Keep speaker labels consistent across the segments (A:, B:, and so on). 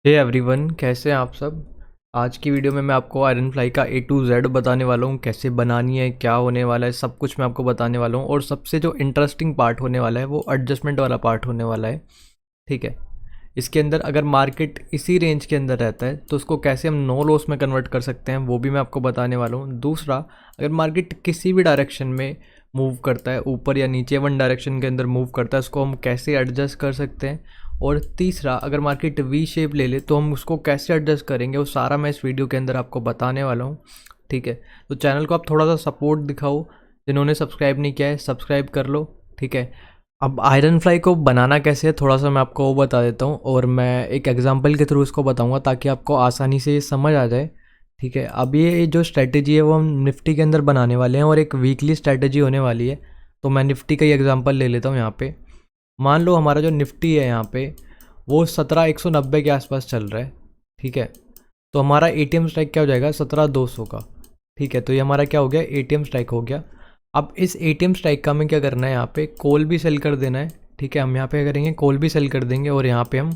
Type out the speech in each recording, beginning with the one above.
A: Hey everyone, कैसे हैं आप सब। आज की वीडियो में मैं आपको आयरन फ्लाई का A to Z बताने वाला हूँ। कैसे बनानी है, क्या होने वाला है, सब कुछ मैं आपको बताने वाला हूँ। और सबसे जो इंटरेस्टिंग पार्ट होने वाला है वो एडजस्टमेंट वाला पार्ट होने वाला है। ठीक है। इसके अंदर अगर मार्केट इसी रेंज के अंदर रहता है तो उसको कैसे हम नो लॉस में कन्वर्ट कर सकते हैं वो भी मैं आपको बताने वाला हूँ। दूसरा, अगर मार्केट किसी भी डायरेक्शन में मूव करता है, ऊपर या नीचे वन डायरेक्शन के अंदर मूव करता है, उसको हम कैसे एडजस्ट कर सकते हैं। और तीसरा, अगर मार्केट वी शेप ले ले तो हम उसको कैसे एडजस्ट करेंगे, वो सारा मैं इस वीडियो के अंदर आपको बताने वाला हूँ। ठीक है। तो चैनल को आप थोड़ा सा सपोर्ट दिखाओ, जिन्होंने सब्सक्राइब नहीं किया है सब्सक्राइब कर लो। ठीक है। अब आयरन फ्लाई को बनाना कैसे है थोड़ा सा मैं आपको वो बता देता हूँ, और मैं एक एग्जांपल के थ्रू इसको बताऊँगा ताकि आपको आसानी से ये समझ आ जाए। ठीक है। अब ये जो स्ट्रेटजी है वो हम निफ्टी के अंदर बनाने वाले हैं और एक वीकली स्ट्रेटजी होने वाली है। तो मैं निफ्टी का ही एग्जांपल ले लेता हूँ यहाँ पे। मान लो हमारा जो निफ्टी है यहाँ पे वो 17,190 के आसपास चल रहा है। ठीक है। तो हमारा ATM स्ट्राइक क्या हो जाएगा, 17,200 का। ठीक है। तो ये हमारा क्या हो गया, ATM स्ट्राइक हो गया। अब इस ATM स्ट्राइक का हमें क्या करना है, यहाँ पे कॉल भी सेल कर देना है। ठीक है। हम यहाँ पे क्या करेंगे, कॉल भी सेल कर देंगे और यहाँ पे हम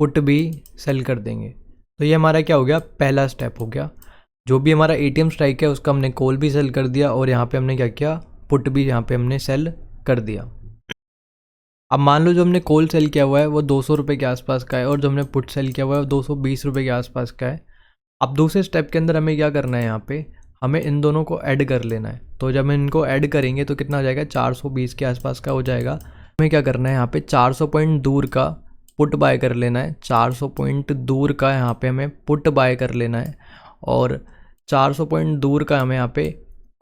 A: पुट भी सेल कर देंगे। तो ये हमारा क्या हो गया, पहला स्टेप हो गया। जो भी हमारा ATM स्ट्राइक है उसका हमने कॉल भी सेल कर दिया और यहाँ पे हमने क्या किया, पुट भी यहाँ पे हमने सेल कर दिया। अब मान लो जो हमने कॉल सेल किया हुआ है वो 200 रुपये के आसपास का है और जो हमने पुट सेल किया हुआ है वो 220 रुपये के आसपास का है। अब दूसरे स्टेप के अंदर हमें क्या करना है, यहाँ पे हमें इन दोनों को ऐड कर लेना है। तो जब हम इनको ऐड करेंगे तो कितना हो जाएगा, 420 के आसपास का हो जाएगा। हमें क्या करना है, यहाँ पे 400 पॉइंट दूर का पुट बाय कर लेना है। 400 पॉइंट दूर का यहाँ पे हमें पुट बाय कर लेना है और 400 पॉइंट दूर का हमें यहाँ पे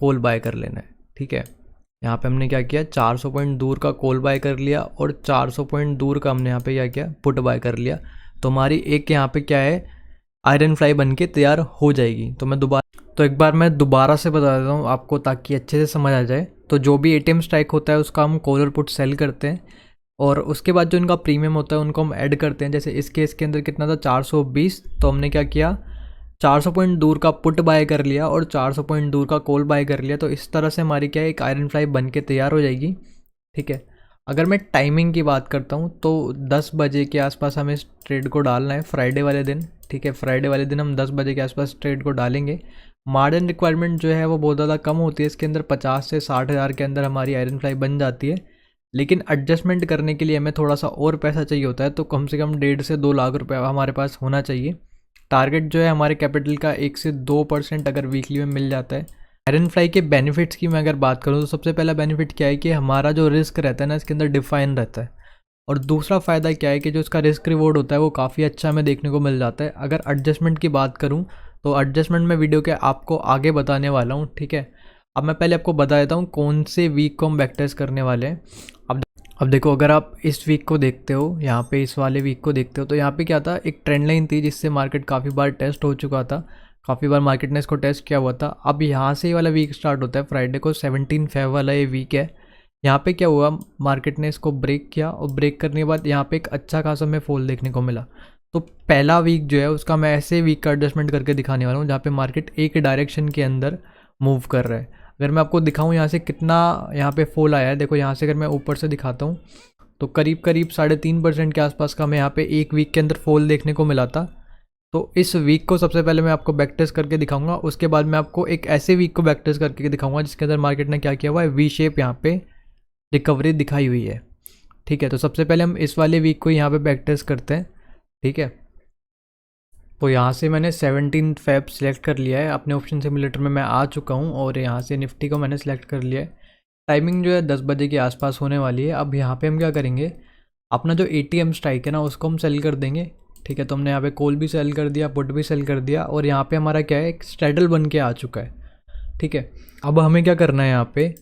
A: कॉल बाय कर लेना है। ठीक है। यहाँ पे हमने क्या किया, 400 पॉइंट दूर का कॉल बाय कर लिया और 400 पॉइंट दूर का हमने यहाँ पे क्या किया, पुट बाय कर लिया। तो हमारी एक यहाँ पे क्या है, आयरन फ्लाई बन के तैयार हो जाएगी। तो एक बार मैं दोबारा से बता देता हूँ आपको ताकि अच्छे से समझ आ जाए। तो जो भी ATM स्ट्राइक होता है उसका हम कॉल और पुट सेल करते हैं और उसके बाद जो इनका प्रीमियम होता है उनको हम ऐड करते हैं। जैसे इस केस के अंदर कितना था, 420। तो हमने क्या किया, 400 पॉइंट दूर का पुट बाय कर लिया और 400 पॉइंट दूर का कॉल बाय कर लिया। तो इस तरह से हमारी क्या है, एक आयरन फ्लाई बन के तैयार हो जाएगी। ठीक है। अगर मैं टाइमिंग की बात करता हूँ तो 10 बजे के आसपास हमें इस ट्रेड को डालना है, फ्राइडे वाले दिन। ठीक है। फ्राइडे वाले दिन हम 10 बजे के आसपास ट्रेड को डालेंगे। मार्जिन रिक्वायरमेंट जो है वो बहुत ज़्यादा कम होती है, इसके अंदर 50 से 60 हज़ार के अंदर हमारी आयरन फ्लाई बन जाती है। लेकिन एडजस्टमेंट करने के लिए हमें थोड़ा सा और पैसा चाहिए होता है, तो कम से कम 1.5 से 2 लाख रुपये हमारे पास होना चाहिए। टारगेट जो है हमारे कैपिटल का 1 से 2% अगर वीकली में मिल जाता है। आयरन फ्लाई के बेनिफिट्स की मैं अगर बात करूँ तो सबसे पहला बेनिफिट क्या है कि हमारा जो रिस्क रहता है ना इसके अंदर डिफाइन रहता है। और दूसरा फ़ायदा क्या है कि जो इसका रिस्क रिवॉर्ड होता है वो काफ़ी अच्छा हमें देखने को मिल जाता है। अगर एडजस्टमेंट की बात करूँ तो एडजस्टमेंट में वीडियो के आपको आगे बताने वाला हूँ। ठीक है। अब मैं पहले आपको बता देता हूँ कौन से वीक को हम बैक टेस्ट करने वाले हैं। अब देखो, अगर आप इस वीक को देखते हो, यहाँ पे इस वाले वीक को देखते हो तो यहाँ पे क्या था, एक ट्रेंड लाइन थी जिससे मार्केट काफ़ी बार टेस्ट हो चुका था। काफ़ी बार मार्केट ने इसको टेस्ट किया हुआ था। अब यहाँ से ये वाला वीक स्टार्ट होता है, फ्राइडे को 17 फेब वाला ये वीक है। यहाँ पे क्या हुआ, मार्केट ने इसको ब्रेक किया और ब्रेक करने के बाद यहाँ पे एक अच्छा खासा हमें फॉल देखने को मिला। तो पहला वीक जो है उसका मैं ऐसे वीक का एडजस्टमेंट करके दिखाने वाला हूँ जहाँ पे मार्केट एक डायरेक्शन के अंदर मूव कर रहा है। अगर मैं आपको दिखाऊँ यहाँ से कितना यहाँ पे फॉल आया है, देखो यहाँ से अगर मैं ऊपर से दिखाता हूँ तो करीब करीब 3.5% के आसपास का हमें यहाँ पे एक वीक के अंदर फॉल देखने को मिला था। तो इस वीक को सबसे पहले मैं आपको बैक टेस्ट करके दिखाऊंगा, उसके बाद मैं आपको एक ऐसे वीक को बैक टेस्ट करके दिखाऊंगा जिसके अंदर मार्केट ने क्या किया हुआ है, वी शेप यहाँ पे रिकवरी दिखाई हुई है। ठीक है। तो सबसे पहले हम इस वाले वीक को यहाँ पे बैक टेस्ट करते हैं। ठीक है। तो यहाँ से मैंने 17 फेब सिलेक्ट कर लिया है, अपने ऑप्शन सिमुलेटर में मैं आ चुका हूँ और यहाँ से निफ्टी को मैंने सेलेक्ट कर लिया है। टाइमिंग जो है 10 बजे के आसपास होने वाली है। अब यहाँ पे हम क्या करेंगे, अपना जो ATM स्ट्राइक है ना उसको हम सेल कर देंगे। ठीक है। तो हमने यहाँ पे कॉल भी सेल कर दिया, पुट भी सेल कर दिया और यहाँ पे हमारा क्या है, एक स्ट्रेडल बन के आ चुका है। ठीक है। अब हमें क्या करना है, यहाँ पे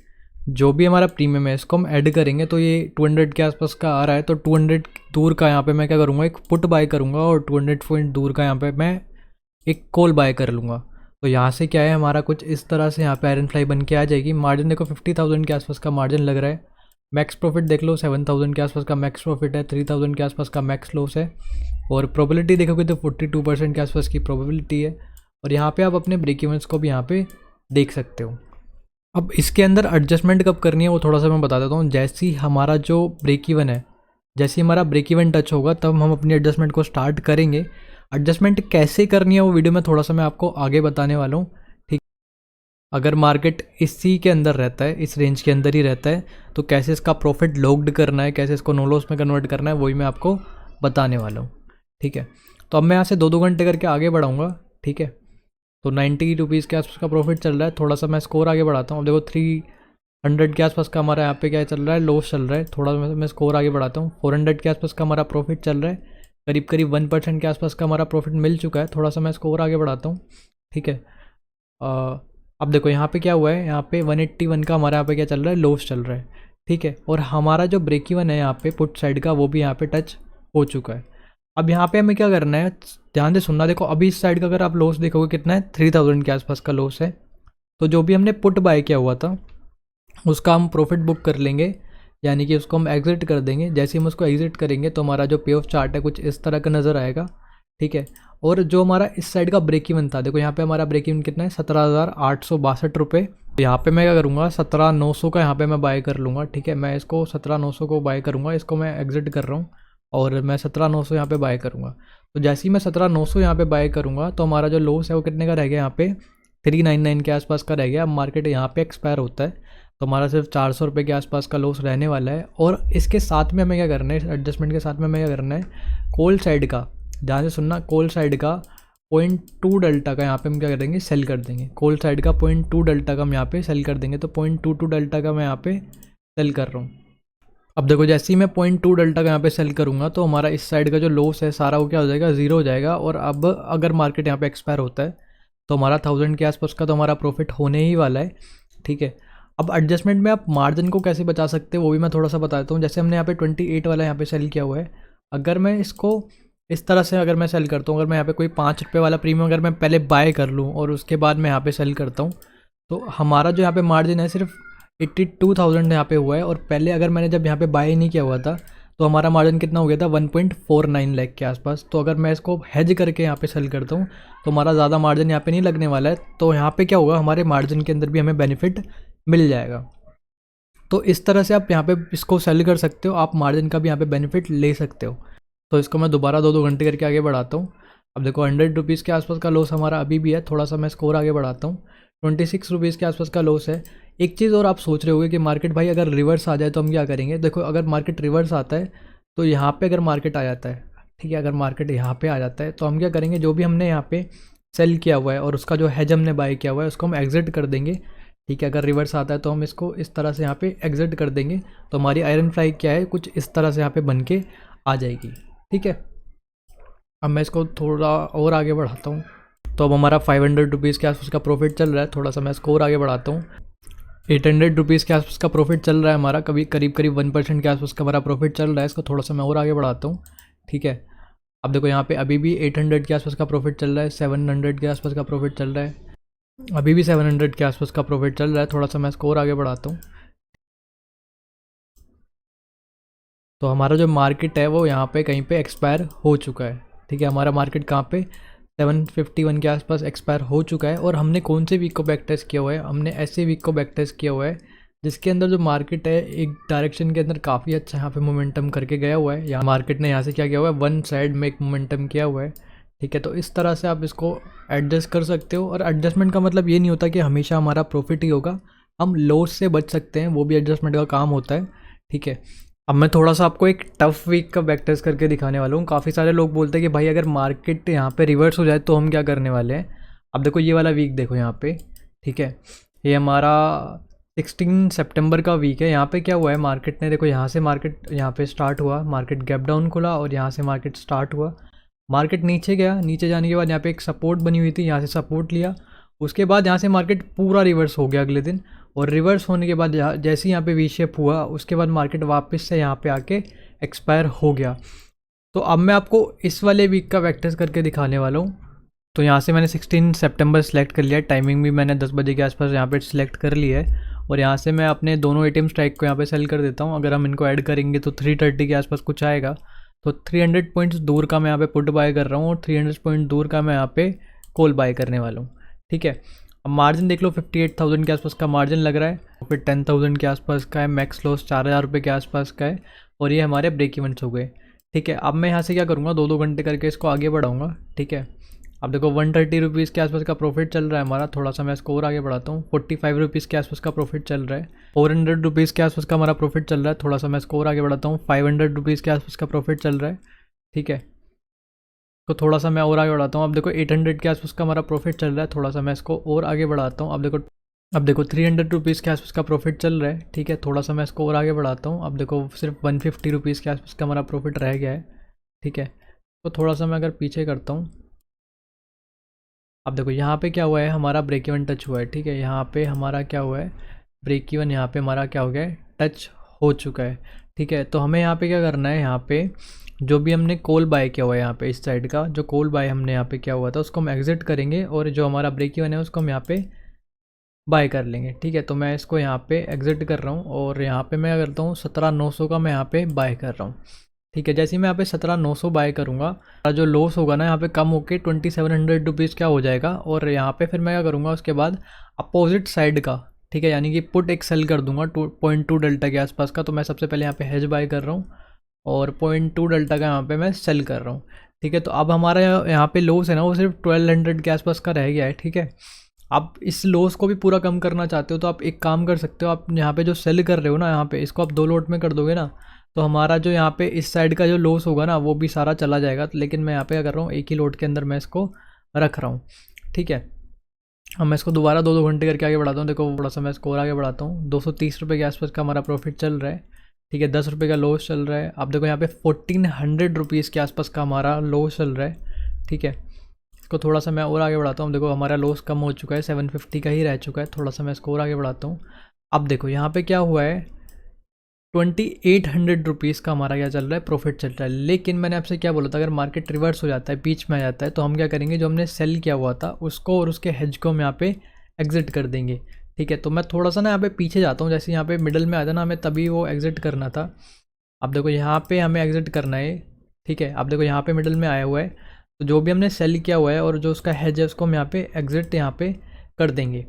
A: जो भी हमारा प्रीमियम है इसको हम ऐड करेंगे। तो ये 200 के आसपास का आ रहा है, तो 200 दूर का यहाँ पे मैं क्या करूँगा, एक पुट बाय करूँगा और 200 पॉइंट दूर का यहाँ पे मैं एक कॉल बाय कर लूँगा। तो यहाँ से क्या है, हमारा कुछ इस तरह से यहाँ पे आयरन फ्लाई बन के आ जाएगी। मार्जिन देखो 50,000 के आसपास का मार्जिन लग रहा है। मैक्स प्रॉफिट देख लो, 7,000 के आसपास का मैक्स प्रॉफिट है, 3,000 के आसपास का मैक्स लॉस है। और प्रोबेबिलिटी देखोगे तो 42% के आसपास की प्रोबेबिलिटी है। और यहाँ पे आप अपने ब्रेक इवेंट्स को भी यहाँ पे देख सकते हो। अब इसके अंदर एडजस्टमेंट कब करनी है वो थोड़ा सा मैं बता देता हूँ। जैसे ही हमारा जो ब्रेक इवन है जैसे ही हमारा ब्रेक इवन टच होगा तब हम अपनी एडजस्टमेंट को स्टार्ट करेंगे। एडजस्टमेंट कैसे करनी है वो वीडियो में थोड़ा सा मैं आपको आगे बताने वाला हूँ, ठीक। अगर मार्केट इसी के अंदर रहता है, इस रेंज के अंदर ही रहता है, तो कैसे इसका प्रॉफिट लॉक्ड करना है, कैसे इसको नो लॉस में कन्वर्ट करना है, वही मैं आपको बताने वाला हूँ, ठीक है। तो अब मैं यहाँ से 2-2 घंटे करके आगे बढ़ाऊँगा, ठीक है। तो 90 रुपीज़ के आसपास का प्रॉफिट चल रहा है। थोड़ा सा मैं स्कोर आगे बढ़ाता हूँ। अब देखो 300 के आसपास का हमारा यहाँ पे क्या चल रहा है, लॉस चल रहा है। थोड़ा मैं स्कोर आगे बढ़ाता हूँ। 400 के आसपास का हमारा प्रॉफिट चल रहा है। करीब करीब 1% के आसपास का हमारा प्रॉफिट मिल चुका है। थोड़ा सा मैं स्कोर आगे बढ़ाता हूँ, ठीक है। अब देखो यहाँ पे क्या हुआ है, यहाँ पे 181 का हमारा यहाँ पे क्या चल रहा है, लॉस चल रहा है, ठीक है। और हमारा जो ब्रेक इवन है यहाँ पे पुट साइड का, वो भी यहाँ पे टच हो चुका है। अब यहाँ पे हमें क्या करना है, ध्यान से सुनना। देखो अभी इस साइड का अगर आप लॉस देखोगे कितना है, 3000 के आसपास का लॉस है। तो जो भी हमने पुट बाय किया हुआ था उसका हम प्रॉफिट बुक कर लेंगे, यानी कि उसको हम एग्जिट कर देंगे। जैसे हम उसको एग्जिट करेंगे तो हमारा जो पे ऑफ चार्ट है कुछ इस तरह का नज़र आएगा, ठीक है। और जो हमारा इस साइड का ब्रेक इवन था, देखो यहाँ पे हमारा ब्रेक इवन कितना है, 17,862 रुपये। तो यहाँ पे मैं क्या करूँगा, 17,900 का यहाँ पे मैं बाय कर लूँगा, ठीक है। मैं इसको 17,900 को बाय करूँगा, इसको मैं एग्जिट कर रहा हूँ और मैं 17,900 यहाँ पे बाय करूँगा। तो जैसे ही मैं 17,900 यहाँ पे बाय करूँगा तो हमारा जो लॉस है वो कितने का रह गया, यहाँ पे 399 के आसपास का रह गया। अब मार्केट यहाँ पे एक्सपायर होता है तो हमारा सिर्फ 400 रुपये के आसपास का लॉस रहने वाला है। और इसके साथ में हमें क्या करना है, एडजस्टमेंट के साथ में हमें क्या करना है, कॉल साइड का, ध्यान से सुनना, कॉल साइड का 0.2 डेल्टा का यहाँ पे हम क्या करेंगे, सेल कर देंगे। कॉल साइड का 0.2 डेल्टा का हम यहाँ पे सेल कर देंगे। तो 0.22 डेल्टा का मैं यहाँ पे सेल कर रहा हूँ। अब देखो जैसे ही मैं 0.2 डेल्टा का यहाँ पे सेल करूँगा तो हमारा इस साइड का जो लॉस है सारा वो क्या हो जाएगा, ज़ीरो हो जाएगा। और अब अगर मार्केट यहाँ पे एक्सपायर होता है तो हमारा 1000 के आसपास का तो हमारा प्रॉफिट होने ही वाला है, ठीक है। अब एडजस्टमेंट में आप मार्जिन को कैसे बचा सकते हैं वो भी मैं थोड़ा सा बताता हूँ। जैसे हमने यहाँ पे 28 वाला यहाँ पे सेल किया हुआ है, अगर मैं इसको इस तरह से अगर मैं सेल करता हूँ, अगर मैं यहाँ पे कोई 5 रुपये वाला प्रीमियम अगर मैं पहले बाय कर लूँ और उसके बाद मैं यहाँ पे सेल करता हूँ, तो हमारा जो यहाँ पे मार्जिन है सिर्फ 82,000 यहाँ पे हुआ है। और पहले अगर मैंने जब यहाँ पे बाय नहीं किया हुआ था तो हमारा मार्जिन कितना हो गया था, 1.49 लाख के आसपास। तो अगर मैं इसको हेज करके यहाँ पे सेल करता हूँ तो हमारा ज़्यादा मार्जिन यहाँ पे नहीं लगने वाला है। तो यहाँ पे क्या होगा, हमारे मार्जिन के अंदर भी हमें बेनिफिट मिल जाएगा। तो इस तरह से आप यहाँ पे इसको सेल कर सकते हो, आप मार्जिन का भी यहाँ पे बेनिफिट ले सकते हो। तो इसको मैं दोबारा 2-2 घंटे करके आगे बढ़ाता हूँ। अब देखो 100 रुपीज़ के आसपास का लॉस हमारा अभी भी है। थोड़ा सा मैं स्कोर आगे बढ़ाता हूँ, 26 रुपीज़ के आसपास का लॉस है। एक चीज़ और आप सोच रहे होगे कि मार्केट भाई अगर रिवर्स आ जाए तो हम क्या करेंगे। देखो अगर मार्केट रिवर्स आता है तो यहाँ पे अगर मार्केट आ जाता है, ठीक है, अगर मार्केट यहाँ पे आ जाता है तो हम क्या करेंगे, जो भी हमने यहाँ पे सेल किया हुआ है और उसका जो हेज हमने बाय किया हुआ है उसको हम एग्जिट कर देंगे, ठीक है। अगर रिवर्स आता है तो हम इसको इस तरह से यहाँ पे एग्जिट कर देंगे। तो हमारी आयरन फ्लाई क्या है, कुछ इस तरह से यहाँ पे बन के आ जाएगी, ठीक है। अब मैं इसको थोड़ा और आगे बढ़ाता हूँ। तो अब हमारा 500 रुपीज़ के आसपास का प्रॉफिट चल रहा है। थोड़ा सा मैं स्कोर आगे बढ़ाता हूँ। 800 रुपीज़ के आसपास का प्रॉफिट चल रहा है हमारा, कभी करीब करीब 1% के आसपास का हमारा प्रॉफिट चल रहा है। इसको थोड़ा सा मैं और आगे बढ़ाता हूँ, ठीक है। अब देखो यहाँ पे अभी भी 800 के आसपास का प्रॉफिट चल रहा है, 700 के आसपास का प्रॉफिट चल रहा है, अभी भी 700 के आसपास का प्रॉफिट चल रहा है। थोड़ा सा मैं स्कोर आगे बढ़ाता हूँ। तो हमारा जो मार्केट है वो यहाँ पे कहीं पे एक्सपायर हो चुका है, ठीक है। हमारा मार्केट कहाँ पे 751 के आसपास एक्सपायर हो चुका है। और हमने कौन से वीक को बैक टेस्ट किया हुआ है, हमने ऐसे वीक को बैक टेस्ट किया हुआ है जिसके अंदर जो मार्केट है एक डायरेक्शन के अंदर काफ़ी अच्छा यहाँ पे मोमेंटम करके गया हुआ है। यहाँ मार्केट ने यहाँ से क्या किया हुआ है, वन साइड में एक मोमेंटम किया हुआ है, ठीक है। तो इस तरह से आप इसको एडजस्ट कर सकते हो। और एडजस्टमेंट का मतलब ये नहीं होता कि हमेशा हमारा प्रॉफिट ही होगा, हम लॉस से बच सकते हैं, वो भी एडजस्टमेंट का काम होता है, ठीक है। अब मैं थोड़ा सा आपको एक टफ वीक का बैक टेस्ट करके दिखाने वाला हूँ। काफ़ी सारे लोग बोलते हैं कि भाई अगर मार्केट यहाँ पे रिवर्स हो जाए तो हम क्या करने वाले हैं। अब देखो ये वाला वीक देखो यहाँ पे, ठीक है, ये हमारा 16 सितंबर का वीक है। यहाँ पे क्या हुआ है, मार्केट ने देखो यहाँ से मार्केट यहाँ पे स्टार्ट हुआ, मार्केट गैप डाउन खुला और यहाँ से मार्केट स्टार्ट हुआ, मार्केट नीचे गया, नीचे जाने के बाद यहाँ पे एक सपोर्ट बनी हुई थी, यहाँ से सपोर्ट लिया, उसके बाद यहाँ से मार्केट पूरा रिवर्स हो गया अगले दिन। और रिवर्स होने के बाद जैसे ही यहाँ पे वी शेप हुआ उसके बाद मार्केट वापस से यहाँ पे आके एक्सपायर हो गया। तो अब मैं आपको इस वाले वीक का बैक टेस्ट करके दिखाने वाला हूँ। तो यहाँ से मैंने 16 सितंबर सेलेक्ट कर लिया, टाइमिंग भी मैंने 10 बजे के आसपास यहाँ पे सिलेक्ट कर ली है। और यहाँ से मैं अपने दोनों एटीएम स्ट्राइक को यहाँ पे सेल कर देता हूँ। अगर हम इनको ऐड करेंगे तो 330 के आसपास कुछ आएगा। तो 300 पॉइंट्स दूर का मैं यहाँ पे पुट बाय कर रहा हूँ और 300 पॉइंट दूर का मैं यहाँ पे कॉल बाय करने वाला हूँ, ठीक है। अब मार्जिन देख लो, 58,000 के आसपास का मार्जिन लग रहा है, फिर 10,000 के आसपास का है, मैक्स लॉस 4,000 रुपये के आसपास का है। और ये हमारे ब्रेक इवेंट्स हो गए। ठीक है, अब मैं यहाँ से क्या करूँगा, 2-2 घंटे करके इसको आगे बढ़ाऊँगा। ठीक है, अब देखो 130 रुपीज़ के आसपास का प्रॉफिट चल रहा है हमारा। थोड़ा सा मैं इसको और आगे बढ़ाता हूँ। 45 रुपीज़ के आसपास का प्रॉफिट चल रहा है। 400 रुपीज़ के आसपास का हमारा प्रॉफिट चल रहा है। थोड़ा सा मैं इसको और आगे बढ़ाता हूँ। 500 रुपीज़ के आसपास का प्रॉफिट चल रहा है। ठीक है, तो थोड़ा सा मैं और आगे बढ़ाता हूँ। अब देखो 800 के आसपास का हमारा प्रॉफिट चल रहा है। थोड़ा सा मैं इसको और आगे बढ़ाता हूँ। अब देखो 300 रुपीज़ के आसपास का प्रॉफिट चल रहा है। ठीक है, थोड़ा सा मैं इसको और आगे बढ़ाता हूँ। अब देखो सिर्फ 150 रुपीज़ के आसपास का हमारा प्रॉफिट रह गया है। ठीक है, तो थोड़ा सा मैं अगर पीछे करता हूँ, अब देखो यहाँ पे क्या हुआ है, हमारा ब्रेक इवन टच हुआ है। ठीक है, यहाँ पे हमारा क्या हुआ है, ब्रेक इवन यहाँ पे हमारा क्या हो गया है, टच हो चुका है। ठीक है, तो हमें यहाँ पे क्या करना है, यहाँ पे जो भी हमने कॉल बाय किया हुआ है, यहाँ पे इस साइड का जो कॉल बाय हमने यहाँ पे किया हुआ था उसको हम एग्जिट करेंगे, और जो हमारा ब्रेक इवन है उसको हम यहाँ पे बाय कर लेंगे। ठीक है, तो मैं इसको यहाँ पे एग्जिट कर रहा हूँ, और यहाँ पे मैं करता हूँ 17,900 का मैं यहाँ पे बाय कर रहा हूँ। ठीक है, जैसे ही मैं यहाँ पे 17,900 बाय करूँगा, जो लॉस होगा ना यहाँ पे कम होके 2700 रुपीज़ क्या हो जाएगा। और यहाँ पे फिर मैं क्या करूँगा, उसके बाद अपोजिट साइड का, ठीक है, यानी कि पुट एक सेल कर दूंगा 2.2 डेल्टा के आसपास का। तो मैं सबसे पहले यहाँ पे हेज बाय कर रहा हूँ, और 0.2 डेल्टा का यहाँ पे मैं सेल कर रहा हूँ। ठीक है, तो अब हमारा यहाँ पे लॉस है ना वो सिर्फ 1200 के आसपास का रह गया है। ठीक है, आप इस लॉस को भी पूरा कम करना चाहते हो तो आप एक काम कर सकते हो, आप यहाँ पे जो सेल कर रहे हो ना, यहाँ पे इसको आप 2 लोट में कर दोगे ना, तो हमारा जो यहाँ पे इस साइड का जो लॉस होगा ना वो भी सारा चला जाएगा। लेकिन मैं यहाँ पे क्या कर रहा हूँ, एक ही लोट के अंदर मैं इसको रख रहा हूँ। ठीक है, अब मैं इसको दोबारा 2-2 घंटे करके आगे बढ़ाता हूँ। देखो थोड़ा सा मैं इसको और आगे बढ़ाता हूँ। 230 रुपये के आसपास का हमारा प्रॉफिट चल रहा है। ठीक है, 10 रुपये का लॉस चल रहा है। अब देखो यहाँ पे 1400 रुपीज़ के आसपास का हमारा लॉस चल रहा है। ठीक है, इसको थोड़ा सा मैं और आगे बढ़ाता हूँ। देखो हमारा लॉस कम हो चुका है, 750 का ही रह चुका है। थोड़ा सा मैं इसको और आगे बढ़ाता हूँ। अब देखो यहाँ पे क्या हुआ है, 2800 रुपीज़ का हमारा क्या चल रहा है, प्रॉफिट चल रहा है। लेकिन मैंने आपसे क्या बोला था, अगर मार्केट रिवर्स हो जाता है, बीच में आ जाता है, तो हम क्या करेंगे, जो हमने सेल किया हुआ था उसको और उसके हेज को हम यहाँ पे एग्जिट कर देंगे। ठीक है, तो मैं थोड़ा सा ना यहाँ पे पीछे जाता हूँ, जैसे यहाँ पे मिडल में आ जाना, हमें तभी वो एग्जिट करना था। अब देखो यहाँ पे हमें एग्जिट करना है। ठीक है, अब देखो यहाँ पे मिडल में आया हुआ है, तो जो भी हमने सेल किया हुआ है और जो उसका हेज है उसको हम यहाँ पे एग्जिट यहाँ पे कर देंगे।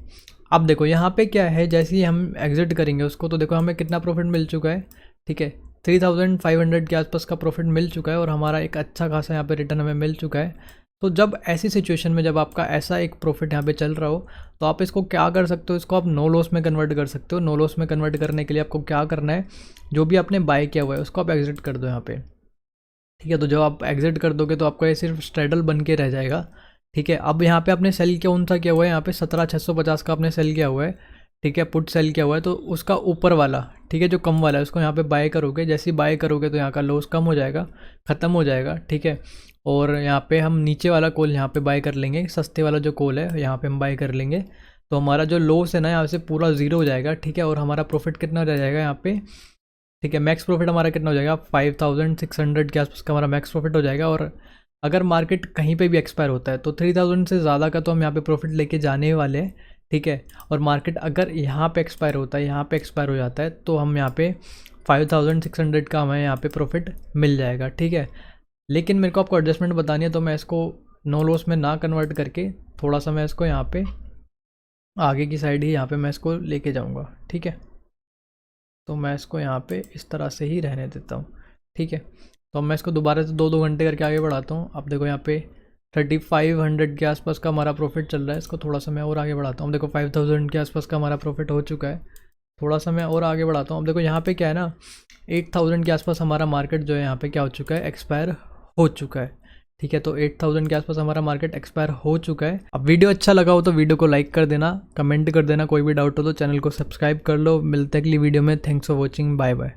A: अब देखो यहाँ पे क्या है, जैसे ही हम एग्जिट करेंगे उसको, तो देखो हमें कितना प्रॉफिट मिल चुका है। ठीक है, 3500 के आसपास का प्रॉफिट मिल चुका है, और हमारा एक अच्छा खासा यहाँ पे रिटर्न हमें मिल चुका है। तो जब ऐसी सिचुएशन में जब आपका ऐसा एक प्रॉफिट यहाँ पे चल रहा हो, तो आप इसको क्या कर सकते हो, इसको आप नो लॉस में कन्वर्ट कर सकते हो। नो लॉस में कन्वर्ट करने के लिए आपको क्या करना है, जो भी आपने बाय किया हुआ है उसको आप एग्जिट कर दो यहाँ पे। ठीक है, तो जब आप एग्जिट कर दोगे तो आपको ये सिर्फ स्ट्रेडल बन के रह जाएगा। ठीक है, अब यहाँ पे आपने सेल कौन सा किया हुआ है, यहाँ पे 17,650 का आपने सेल किया हुआ है। ठीक है, पुट सेल किया हुआ है, तो उसका ऊपर वाला, ठीक है, जो कम वाला है उसको यहाँ पे बाय करोगे। जैसे ही बाय करोगे तो यहाँ का लॉस कम हो जाएगा, ख़त्म हो जाएगा। ठीक है, और यहाँ पे हम नीचे वाला कॉल यहाँ पे बाय कर लेंगे, सस्ते वाला जो कॉल है यहाँ पे हम बाय कर लेंगे। तो हमारा जो लॉस है ना यहाँ से पूरा ज़ीरो हो जाएगा। ठीक है, और हमारा प्रॉफिट कितना रह जाएगा यहाँ पे। ठीक है, मैक्स प्रॉफिट हमारा कितना हो जाएगा, 5600 के आसपास का हमारा मैक्स प्रॉफिट हो जाएगा। और अगर मार्केट कहीं पे भी एक्सपायर होता है तो 3000 से ज़्यादा का तो हम यहाँ पे प्रॉफिट लेके जाने वाले हैं। ठीक है, और मार्केट अगर यहाँ पे एक्सपायर होता है, यहाँ पे एक्सपायर हो जाता है, तो हम यहाँ पे 5600 का हमें यहाँ पे प्रॉफिट मिल जाएगा। ठीक है, लेकिन मेरे को आपको एडजस्टमेंट बतानी है, तो मैं इसको नो लॉस में ना कन्वर्ट करके थोड़ा सा मैं इसको यहाँ पे आगे की साइड ही यहाँ पे मैं इसको लेके जाऊँगा। ठीक है, तो मैं इसको यहाँ पे इस तरह से ही रहने देता हूँ। ठीक है, तो अब मैं इसको दोबारा से 2-2 घंटे करके आगे बढ़ाता हूँ। अब देखो यहाँ पे 3500 के आसपास का हमारा प्रॉफिट चल रहा है। इसको थोड़ा सा मैं और आगे बढ़ाता हूँ। देखो 5000 के आसपास का हमारा प्रॉफिट हो चुका है। थोड़ा सा मैं और आगे बढ़ाता हूँ। अब देखो यहाँ पे क्या है ना, 8000 के आसपास हमारा मार्केट जो है यहाँ पे क्या हो चुका है, एक्सपायर हो चुका है। ठीक है, तो 8000 के आसपास हमारा मार्केट एक्सपायर हो चुका है। अब वीडियो अच्छा लगा हो तो वीडियो को लाइक कर देना, कमेंट कर देना, कोई भी डाउट हो तो चैनल को सब्सक्राइब कर लो। मिलते हैं अगली वीडियो में। Thanks for watching, bye bye.